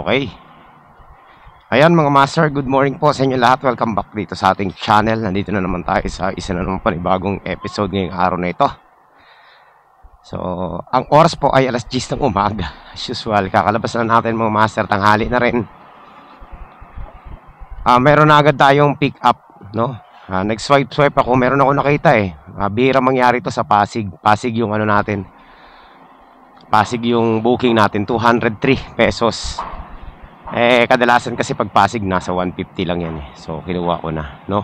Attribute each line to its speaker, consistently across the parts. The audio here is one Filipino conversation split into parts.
Speaker 1: Okay. Ayan mga master, good morning po sa inyo lahat. Welcome back dito sa ating channel. Nandito na naman tayo sa isa na naman panibagong episode ngayong araw na ito. So, ang oras po ay alas 10 ng umaga. As usual, kakalabas na natin mga master, tanghali na rin. Meron na agad tayong pick up, no? Nag-swipe ako, meron ako nakita eh. Bihira mangyari to sa Pasig. Pasig yung ano natin. Pasig yung booking natin, 203 pesos. Kadalasan kasi pag Pasig nasa 150 lang yan eh. So kinuha ko na, no?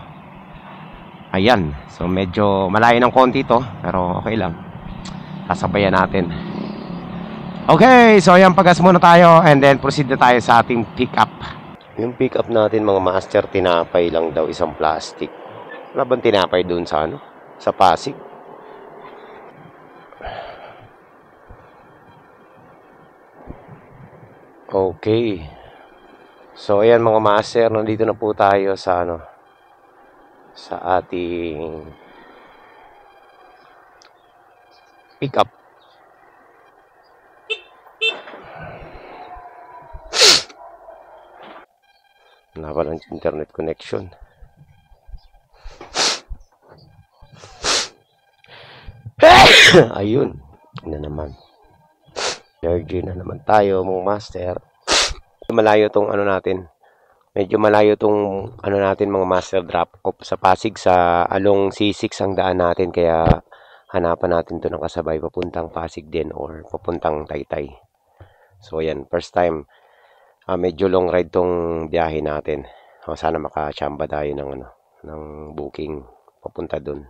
Speaker 1: Ayan. So medyo malayo ng konti to, pero okay lang. Sasabayan natin. Okay, so ayan, pagas muna tayo and then proceed na tayo sa ating pick up. Yung pick up natin mga master, tinapay lang daw, isang plastic. Wala bang tinapay dun sa ano? Sa Pasig? Okay. So ayan mga master, nandito na po tayo sa ano, sa ating pick up. Wala pa lang internet connection. Ayun na naman. Energy na naman tayo mga master. Malayo tong ano natin. Medyo malayo tong ano natin mga master, drop off sa Pasig, sa along C6 ang daan natin, kaya hanapan natin to ng kasabay papuntang Pasig din or papuntang Taytay. So yan, first time. Medyo long ride tong biyahe natin. Sana makachamba tayo ng ano, ng booking papunta doon.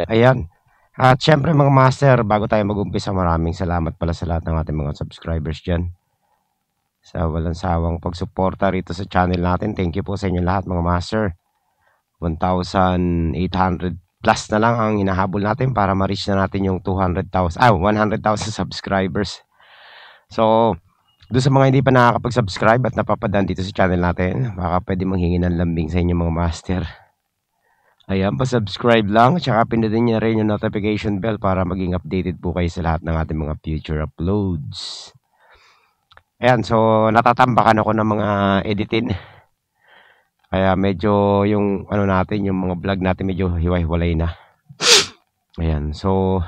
Speaker 1: Ayan. At syempre mga master, bago tayo mag-umpisa, maraming salamat pala sa lahat ng ating mga subscribers dyan. Sa walang sawang pagsuporta rito sa channel natin. Thank you po sa inyo lahat mga master. 1,800 plus na lang ang hinahabol natin para ma-reach na natin yung 100,000 subscribers. So, doon sa mga hindi pa nakakapag-subscribe at napapadaan dito sa channel natin, baka pwede manghingi ng lambing sa inyo mga master. Ayan, pa-subscribe lang. Tsaka pindutin niyo rin yung notification bell para maging updated po kayo sa lahat ng ating mga future uploads. Ayan, so natatambakan ako ng mga editing. Kaya medyo yung ano natin, yung mga vlog natin medyo hiwa-hiwalay na. Ayan, so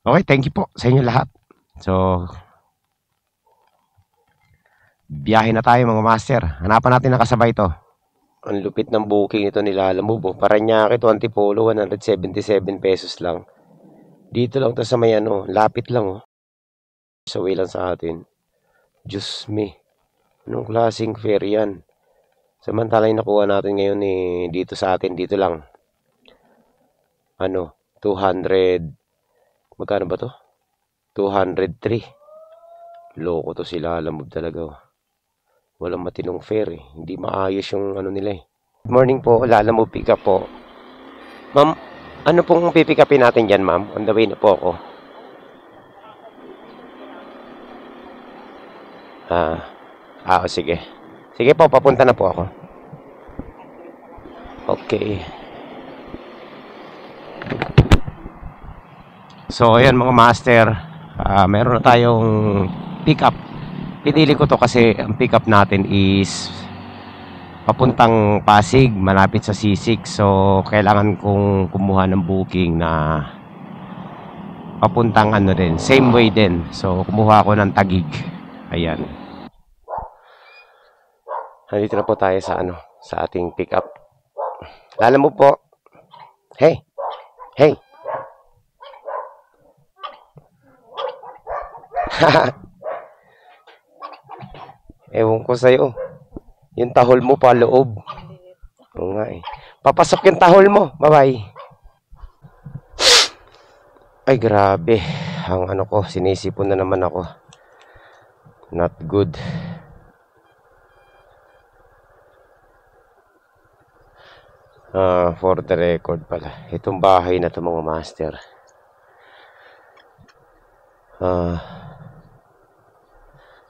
Speaker 1: okay, thank you po sa inyo lahat. So biyahe na tayo mga master. Hanapan natin nakasabay to. Ang lupit ng booking ito nila, alam mo po. Paranaque to Antipolo, 177 pesos lang. Dito lang to sa may ano, lapit lang oh. Sa way lang sa atin. Diyos me. Anong klaseng fare yan? Samantala yung nakuha natin ngayon dito sa atin, dito lang. Ano, 200. Magkano ba to? 203. Loko to sila, alam mo talaga oh. Walang matinong fare eh. Hindi maayos yung ano nila eh. Good morning po, Lala mo pick up po. Ma'am, ano pong pipick upin natin dyan ma'am? On the way na po ako. Sige. Sige po, papunta na po ako. Okay. So, ayan mga master. Meron na tayong pick up. Pinili ko to kasi ang pick up natin is papuntang Pasig, malapit sa C6. So, kailangan kong kumuha ng booking na papuntang ano din, same way din. So, kumuha ako ng Taguig. Ayan. Nandito na po tayo sa ano, sa ating pick up. Lala mo po. Hey. Hey. Ewan ko sa'yo. Yung tahol mo pa loob. Oo nga eh. Papasok yung tahol mo. Bye-bye. Ay, grabe. Ang ano ko, sinisipon na naman ako. Not good. For the record pala. Itong bahay na ito mga master.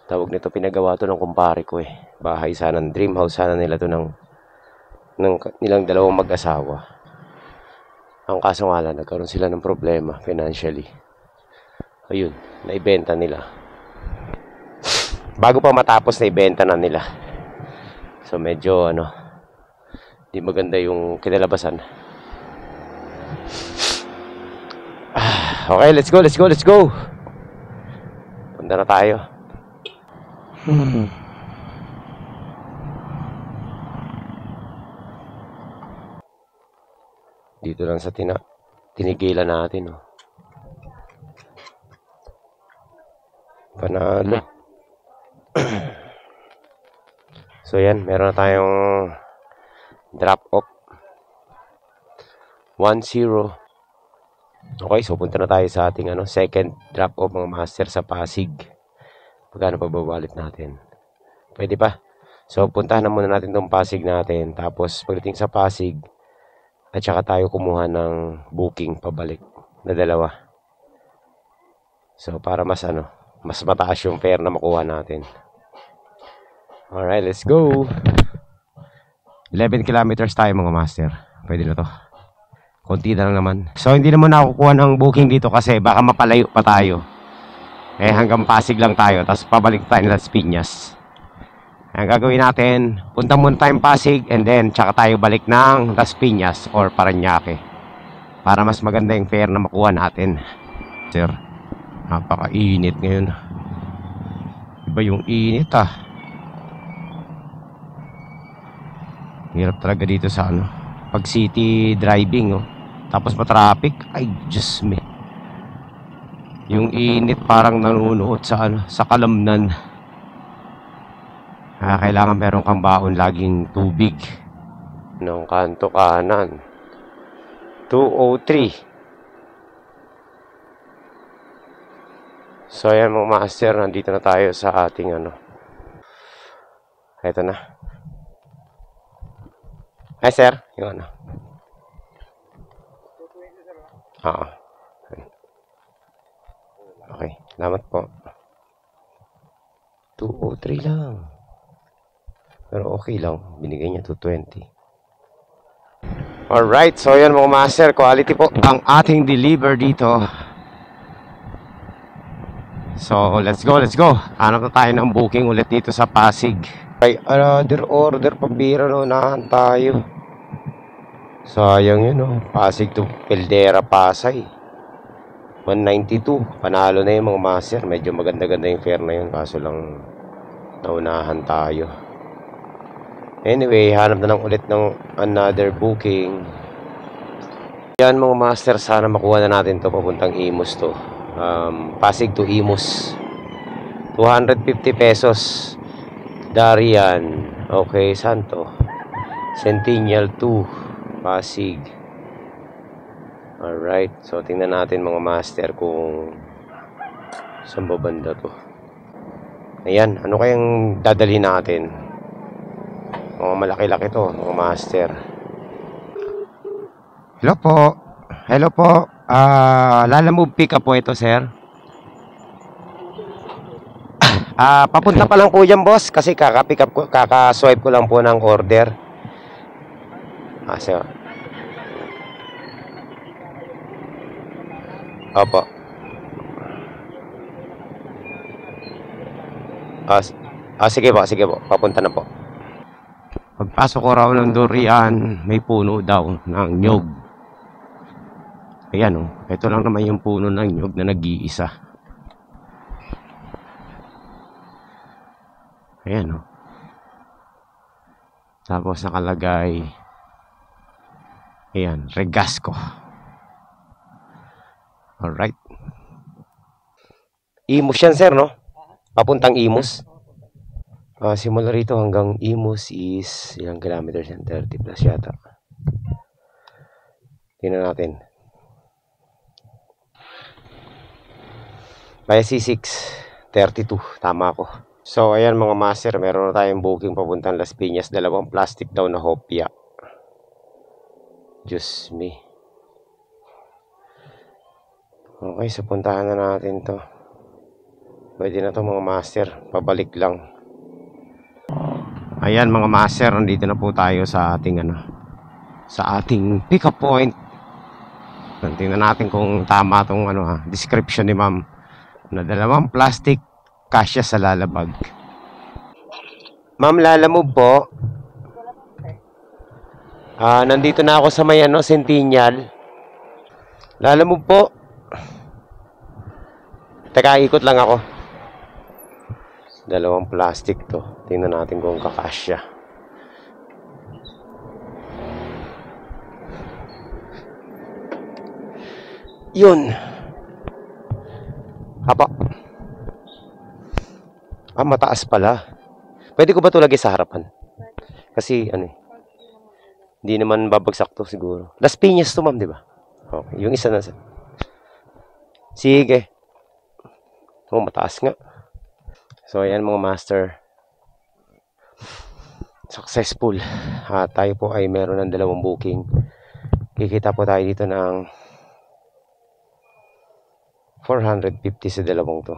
Speaker 1: Tawag nito, pinagawa to ng kumpare ko eh. Bahay sana, dream house sana nila to ng nilang dalawang mag-asawa. Ang kaso nga lang, nagkaroon sila ng problema financially. Ayun, naibenta nila. bago pa matapos na ibenta na nila. So medyo ano, di maganda yung kinalabasan. Okay, let's go, let's go, let's go. Punta na tayo. Dito lang sa tinigilan natin, oh. Panalo. So yan, meron na tayong drop off 1-0. Okay, so punta na tayo sa ating second drop off mga master sa Pasig. Magkano pa babalit natin? Pwede pa. So puntahan na muna natin tong Pasig natin. Tapos pagdating sa Pasig, at saka tayo kumuha ng booking pabalik na dalawa. So para mas mas mataas yung fare na makuha natin. Alright, let's go. 11 kilometers tayo mga master. Pwede na to. Konti na lang naman. So hindi naman nakukuha ng booking dito kasi baka mapalayo pa tayo. Eh hanggang Pasig lang tayo. Tapos pabalik tayo ng Las Piñas. Ang gagawin natin, punta muna tayong Pasig and then tsaka tayo balik ng Las Piñas or Parañaque. Para mas maganda yung fare na makuha natin. Sir, napaka-init ngayon. Iba yung init Hirap talaga dito sa pag city driving, oh. Tapos pa-traffic, ay Diyos me. Yung init parang nanunuot sa kalamnan. Kailangan meron kang baon laging tubig. Nung kanto kanan 203. So ayan mga master, nandito na tayo sa ating Ito na. Ay sir, yung Okay, salamat po. 203 lang. Pero okay lang, binigay niya 220. Alright, so yan mga master, quality po ang ating deliver dito. So let's go, let's go. Hanap na tayo ng booking ulit dito sa Pasig. Ay, order pambira nahan tayo. Sayang yun, Pasig to Caldera, Pasay 192. Panalo na yung mga master. Medyo maganda-ganda yung fare na yun. Kaso lang naunahan tayo. Anyway, hanap na lang ulit ng another booking. Yan mga master, sana makuha na natin to papuntang Imus to. Pasig to Imus. 250 pesos. Darian. Okay, Santo. Centennial 2. Pasig. Alright. So, tingnan natin mga master kung saan ba banda to. Ayan. Ano kayang dadali natin? Mga malaki-laki to, mga master. Hello po. Hello po. Lalamove pick up po ito, sir. Papunta pa lang po dyan, boss. Kasi kaka-pick up ko, kaka-swipe ko lang po ng order. Sir. Opo. Sige po, sige po. Papunta na po. Pagpasok ko raw ng durian, may puno daw ng nyog. Ayan, ito lang naman yung puno ng nyog na nag-iisa. Ayan, Tapos nakalagay, ayan, Regasco. Alright. Imus yan, sir, no? Papuntang Imus. Simula rito hanggang Imus is ilang kilometers yan? 30 plus yata. Tingnan natin. By C6 32. Tama ako. So ayan mga master, meron na tayong booking papuntang Las Piñas. Dalawang plastic daw na hopya. Diyos me. Okay, so puntahan na natin to. Pwede na to mga master. Pabalik lang. Ayan mga master, nandito na po tayo sa ating sa ating pick up point. Tingnan natin kung tama tong description ni ma'am. Na dalawang plastic kasya sa lalabag. Ma'am, lalamove po. Nandito na ako sa may Centennial. Lalamove po. Teka, ikot lang ako. Dalawang plastic to. Tingnan natin kung kakasya. Yun. Apa. Mataas pala. Pwede ko ba ito lagay sa harapan? Kasi, hindi naman babagsak to siguro. Las Piñas to, ma'am, di ba? Okay, yung isa na. Sige. Mataas nga. So, ayan mga master. Successful. Tayo po ay meron ng 2 booking. Kikita po tayo dito ng 450 sa 2 to.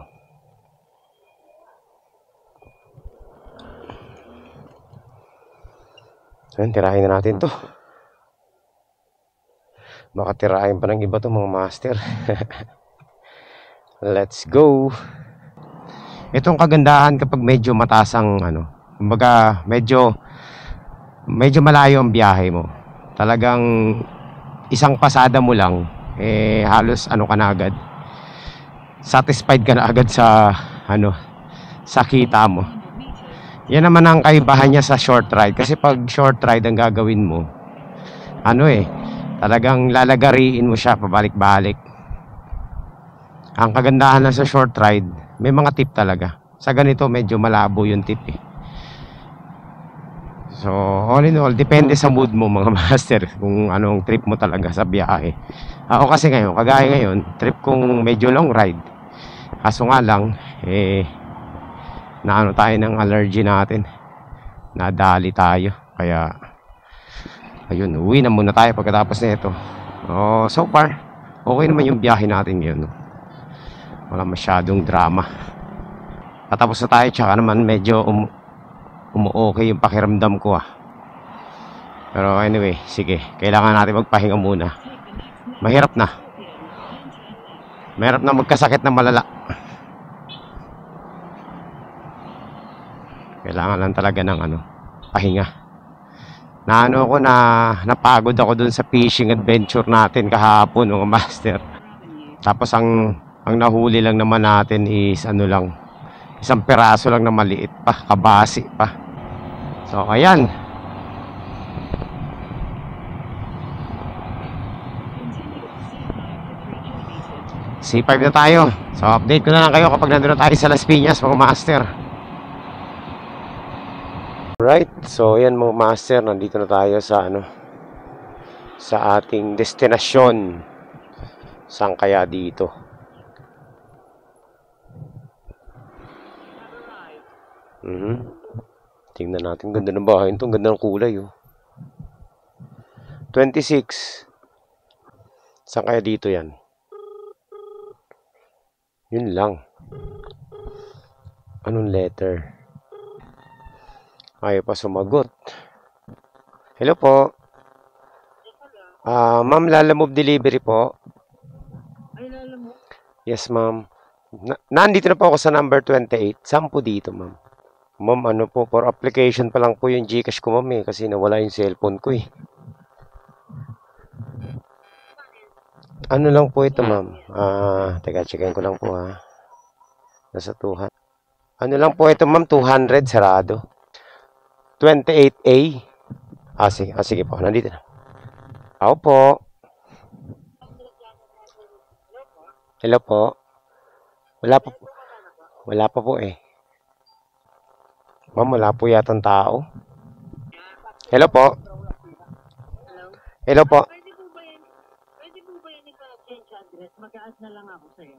Speaker 1: Ayan, tirahin na natin to. Baka tirahin pa ng iba to mga master. Let's go. Itong kagandahan kapag medyo mataas ang kumbaga medyo malayo ang biyahe mo. Talagang isang pasada mo lang halos ka na agad. Satisfied ka na agad sa sa kita mo. Yan naman ang kaibahan niya sa short ride. Kasi pag short ride ang gagawin mo, talagang lalagariin mo siya pabalik-balik. Ang kagandahan lang sa short ride, may mga tip talaga. Sa ganito, medyo malabo yung tip So, all in all, depende sa mood mo mga master, kung anong trip mo talaga sa biyahe. Ako kasi ngayon, kagaya ngayon, trip kong medyo long ride. Kaso nga lang, tayo ng allergy natin. Nadali tayo. Kaya, ayun, uwi na muna tayo pagkatapos nito. So far, okay naman yung biyahe natin ngayon. Wala masyadong drama. Patapos na tayo, tsaka naman medyo umu-okay yung pakiramdam ko Pero anyway, sige, kailangan natin magpahinga muna. Mahirap na magkasakit na malala. Kailangan lang talaga ng pahinga. Napagod ako dun sa fishing adventure natin kahapon mga master. Tapos ang nahuli lang naman natin is isang peraso lang na maliit pa, kabasi pa. So ayan. C5 na tayo. So update ko na lang kayo kapag nandun na tayo sa Las Piñas mga master. Right, so ayan mga master, nandito na tayo sa sa ating destinasyon. Saan kaya dito? Tingnan natin, ganda ng bahay ito, ganda ng kulay 26. Saan kaya dito yan? Yun lang. Anong letter? Ayaw pa sumagot. Hello po. Ma'am, lalamove delivery po. Ay, lalamove? Yes, ma'am. Nandito na po ako sa number 28. Saan po dito, ma'am? Ma'am, for application pa lang po yung GCash ko, ma'am kasi nawala yung cellphone ko Ano lang po ito, ma'am? Teka, checkin ko lang po Nasa 200. Ano lang po ito, ma'am? 200, sarado. 28A. Sige po. Nandito na. Ako po. Hello po. Wala pa po Ma'am, wala po yatang tao. Hello po. Hello po.
Speaker 2: Pwede po ba yan ipa-change address? Mag-a-add na lang ako sa'yo.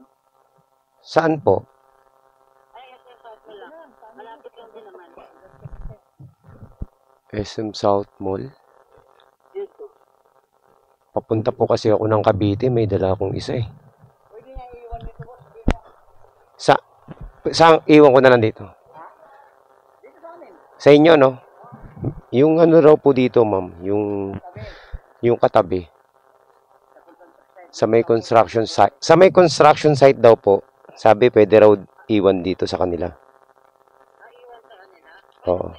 Speaker 1: Saan po?
Speaker 2: Ay, SM South mo lang. Malapit lang din naman.
Speaker 1: SM South Mall? Papunta po kasi ako ng Cavite. May dala akong isa
Speaker 2: Pwede nga iiwan nito po.
Speaker 1: Saan iwan ko na lang dito?
Speaker 2: Dito sa amin.
Speaker 1: Sa inyo, no? Yung raw po dito, ma'am. Yung katabi. Sa may construction site. Sa may construction site daw po. Sabi, pwede raw iwan dito sa kanila.
Speaker 2: Iwan sa kanila?
Speaker 1: Oo.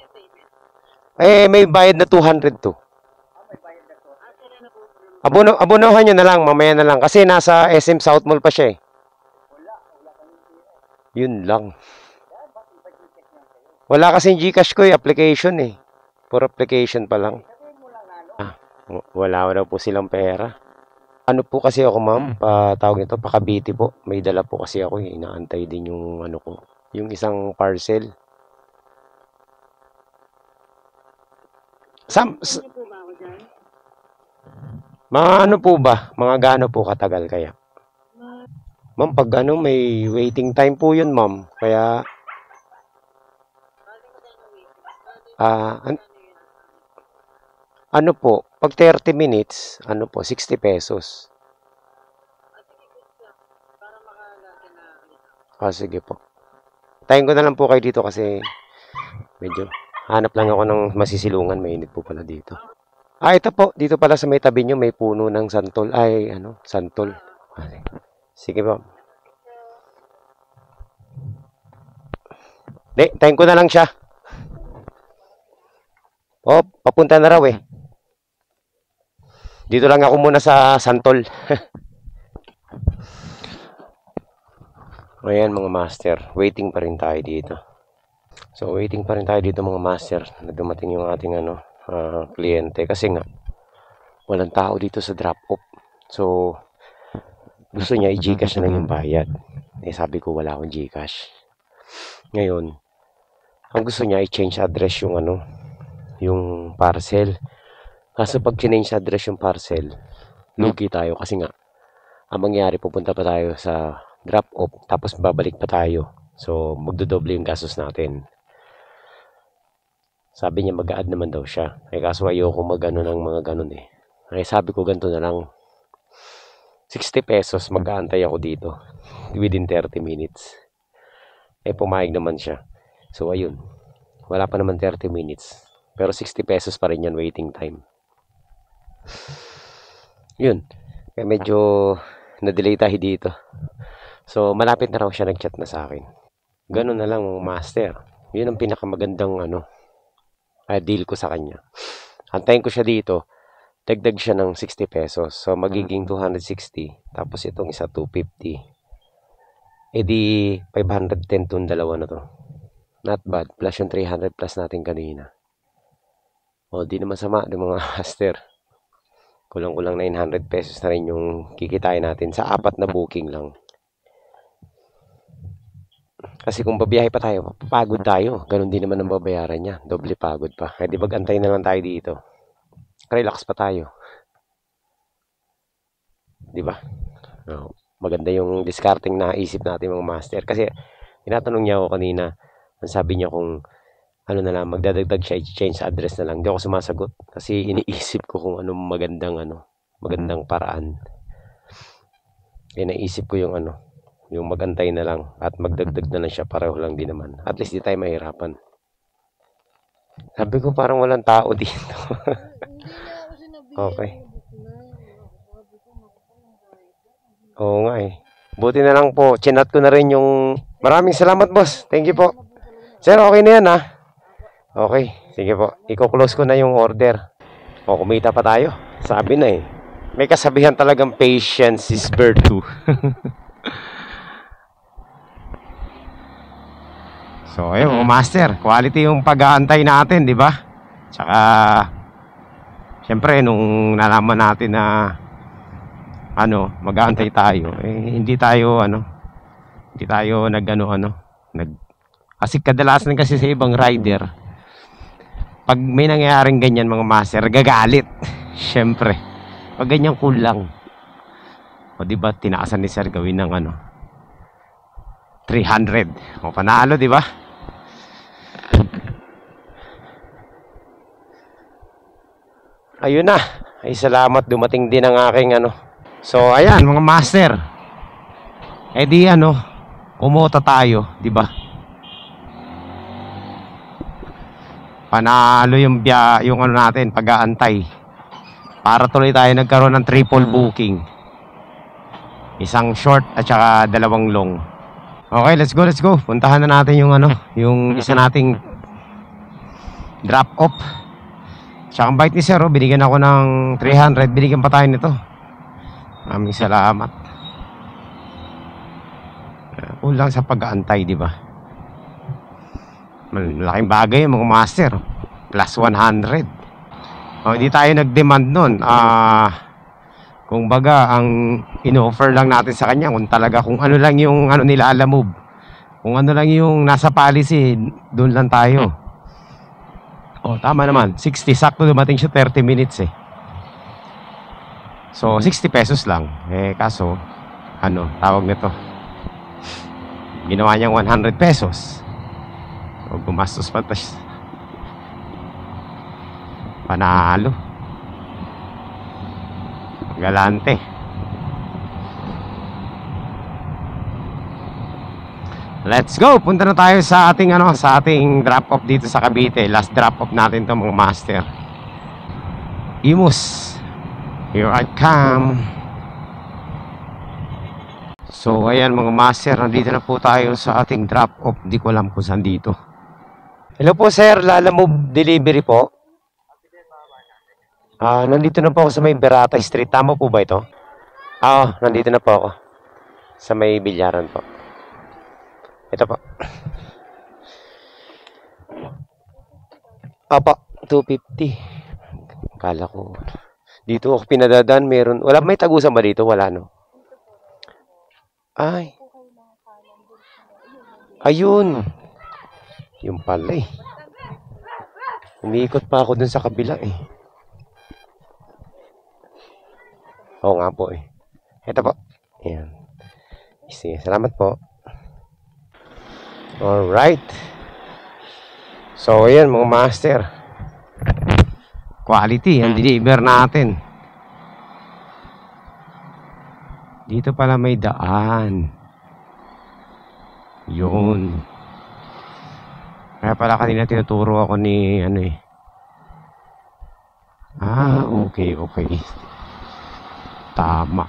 Speaker 1: Eh, may bayad na 200 to.
Speaker 2: Sila na po.
Speaker 1: Abonohan nyo na lang, mamaya na lang. Kasi nasa SM South Mall pa siya eh. Yun lang. Wala kasing GCash ko eh, application eh. For application pa lang. Wala daw po silang pera. Ano po kasi ako ma'am, tawag nito, pa-Cavite po. May dala po kasi ako eh, inaantay din yung ano ko. Yung isang parcel.
Speaker 2: Ano po ba ako dyan?
Speaker 1: Mga ano po ba? Mga gaano po katagal kaya? Ma'am, pag ano, may waiting time po yun ma'am. Kaya, ano po, pag 30 minutes, ano po, 60 pesos.
Speaker 2: Para makalagyan na.
Speaker 1: Sige po. Tayin ko na lang po kayo dito kasi medyo hanap lang ako ng masisilungan. Mainit po pala dito. Ito po. Dito pala sa may tabi nyo, may puno ng santol. Ay, ano, santol. Sige po. Tayin ko na lang siya. Papunta na raw eh. Dito lang ako muna sa santol. Ayan mga master, waiting pa rin tayo dito. So waiting pa rin tayo dito mga master na dumating yung ating kliyente kasi nga walang tao dito sa drop off. So gusto niya i-GCash na lang yung bayad. Eh sabi ko wala akong GCash. Ngayon, ang gusto niya i-change address yung yung parcel. Kaso pag change address yung parcel, lugi tayo kasi nga ang mangyari pupunta pa tayo sa drop off tapos babalik pa tayo. So magdodoble yung gastos natin. Sabi niya mag-a-add naman daw siya. Eh kaso ayoko mag-ano ng mga ganun eh. Ay sabi ko ganito na lang. 60 pesos mag-aantay ako dito within 30 minutes. Eh pumayag naman siya. So ayun. Wala pa naman 30 minutes. Pero 60 pesos pa rin yan waiting time. Yun. Kaya medyo na-delay tayo dito. So, malapit na raw siya nag-chat na sa akin. Ganun na lang, master. Yun ang pinakamagandang deal ko sa kanya. Antayin ko siya dito. Dagdag siya ng 60 pesos. So, magiging 260. Tapos itong isa 250. Eh di 510 itong dalawa na to. Not bad. Plus yung 300 plus natin kanina. O, di naman sama ng mga master. Kulang-kulang 900 pesos na rin yung kikitain natin sa 4 na booking lang. Kasi kung babiyahe pa tayo, papagod tayo. Ganon din naman ang babayaran niya. Doble pagod pa. Kaya di mag-antay na lang tayo dito. Relax pa tayo. Di ba? Maganda yung discarding na isip natin mga master. Kasi tinatanong niya ako kanina. Ang sabi niya kung ano na lang, magdadagdag siya, i-change address na lang. Hindi ako sumasagot. Kasi iniisip ko kung anong magandang paraan. Kaya naisip ko yung yung magantay na lang at magdagdag na lang siya, pareho lang din naman. At least di tayo mahirapan. Sabi ko parang walang tao dito. Okay. Oo nga eh. Buti na lang po, chinat ko na rin yung... Maraming salamat boss. Thank you po. Sir, okay na yan ha. Okay, sige po. Iko-close ko na yung order. O, kumita pa tayo. Sabi na eh. May kasabihan talagang patience is virtue. So, ayun, master. Quality yung pag-aantay natin, di ba? Tsaka, syempre, nung nalaman natin na mag-aantay tayo, hindi tayo kasi kadalasan kasi sa ibang rider, pag may nangyayaring ganyan mga master, gagalit. Syempre, pag ganyan kulang. O diba, tinaasan ni sir gawin ng 300. O panalo, diba? Ayun na. Ay salamat, dumating din ang aking So ayan mga master. Eh di kumota tayo, diba? Panalo yung natin, pag-aantay. Para tuloy tayo nagkaroon ng triple booking. Isang short at saka 2 long. Okay, let's go. Puntahan na natin yung yung isa nating drop off. Tsaka ang bait ni Sir, binigyan ako ng 300. Binigyan pa tayo nito. Maraming salamat. Kulang sa pag-aantay, di ba? Malaking bagay mga master. Plus 100. Hindi tayo nag-demand nun. Kung baga, ang in-offer lang natin sa kanya, kung talaga, kung ano lang yung ano nila alamove, kung ano lang yung nasa policy, doon lang tayo. Tama naman, 60, sakto dumating siya 30 minutes eh. So 60 pesos lang. Kaso tawag nito, ginawa niyang 100 pesos. So gumastos pa siya. Panalo. Galante. Let's go. Punta na tayo sa ating sa ating drop off dito sa Cavite. Last drop off natin 'to mga master. Imus. Here I come. So ayan mga master, nandito na po tayo sa ating drop off. Di ko alam kung saan dito. Hello po sir, Lalamove Delivery po. Nandito na po ako sa may Berata Street. Tama po ba ito? Nandito na po ako sa may Bilyaran po. Ito po. Apa, 250. Kala ko. Dito ako pinadadaan, meron. Wala, may tagusan ba dito? Wala, no? Ay. Ayun. Yung pala eh. Umiikot pa ako dun sa kabila eh. Oo nga po eh. Ito po. Ayan. Sige, salamat po. Alright. So, ayan mga master. Quality ang deliver natin. Dito pala may daan. Yun. Kaya pala kanina tinuturo ako ni okay. Tama.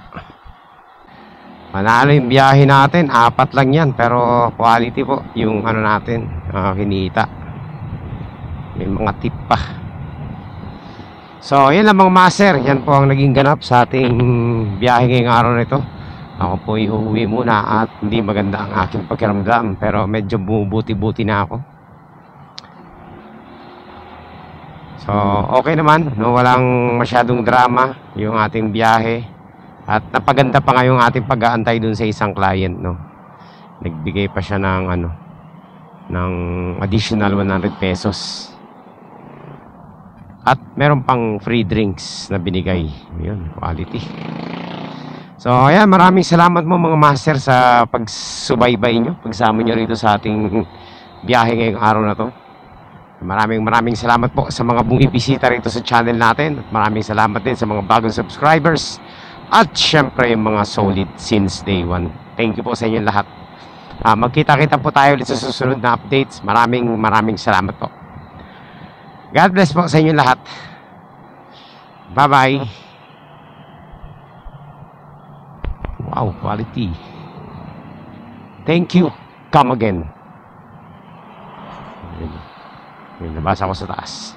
Speaker 1: Manalo yung biyahe natin, 4 lang yan, pero quality po yung natin, kinita. May mga tip pa. So, yan lang mga master, yan po ang naging ganap sa ating biyahe ngayong araw na ito. Ako po iuwi muna at hindi maganda ang aking pakiramdam, pero medyo bumubuti-buti na ako. So, okay naman, no? Walang masyadong drama yung ating biyahe. At napaganda pa nga yung ating pag-aantay dun sa isang client, no. Nagbigay pa siya ng ng additional 100 pesos. At meron pang free drinks na binigay. Yun, quality. So, ayan, maraming salamat mo mga master sa pagsubaybay nyo, pagsama nyo rito sa ating biyahe ngayong araw na to. Maraming salamat po sa mga bumibisita rito sa channel natin. At maraming salamat din sa mga bagong subscribers. At syempre yung mga solid since day 1. Thank you po sa inyo lahat. Magkita-kita po tayo ulit sa susunod na updates. Maraming salamat po. God bless po sa inyo lahat. Bye-bye. Wow, quality. Thank you. Come again. May nabasa ko sa taas.